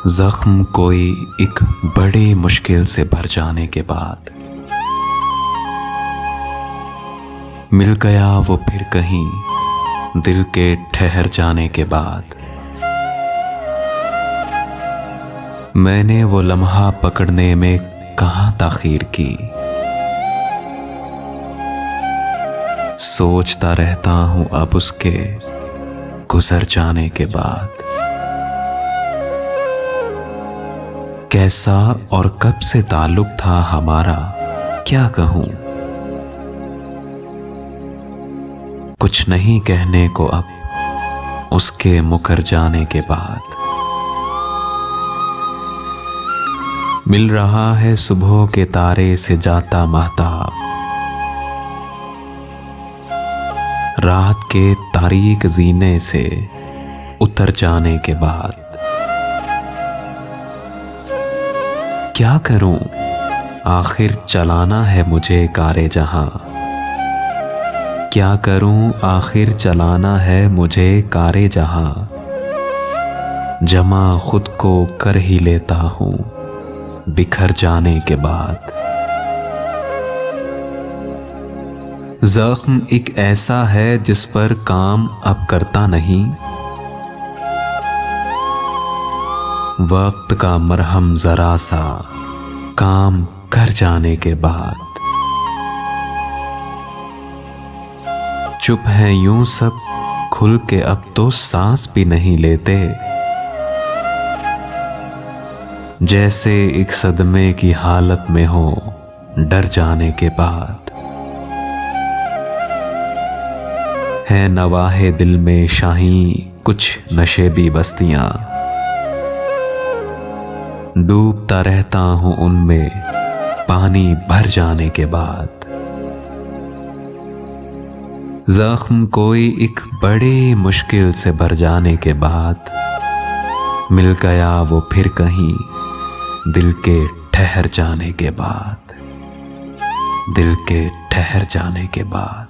जख्म कोई एक बड़ी मुश्किल से भर जाने के बाद मिल गया वो फिर कहीं दिल के ठहर जाने के बाद। मैंने वो लम्हा पकड़ने में कहाँ ताखीर की, सोचता रहता हूं अब उसके गुजर जाने के बाद। कैसा और कब से ताल्लुक था हमारा क्या कहूं, कुछ नहीं कहने को अब उसके मुकर जाने के बाद। मिल रहा है सुबह के तारे से जाता महताब, रात के तारीक जीने से उतर जाने के बाद। क्या करूं आखिर चलाना है मुझे कारे जहां, क्या करूं आखिर चलाना है मुझे कारे जहां। जमा खुद को कर ही लेता हूं बिखर जाने के बाद। जख्म एक ऐसा है जिस पर काम अब करता नहीं, वक्त का मरहम जरा सा काम कर जाने के बाद। चुप है यूं सब खुल के अब तो सांस भी नहीं लेते, जैसे एक सदमे की हालत में हो डर जाने के बाद। है नवाहे दिल में शाही कुछ नशेबी बस्तियां, डूबता रहता हूं उनमें पानी भर जाने के बाद। जख्म कोई एक बड़ी मुश्किल से भर जाने के बाद मिल गया वो फिर कहीं दिल के ठहर जाने के बाद, दिल के ठहर जाने के बाद।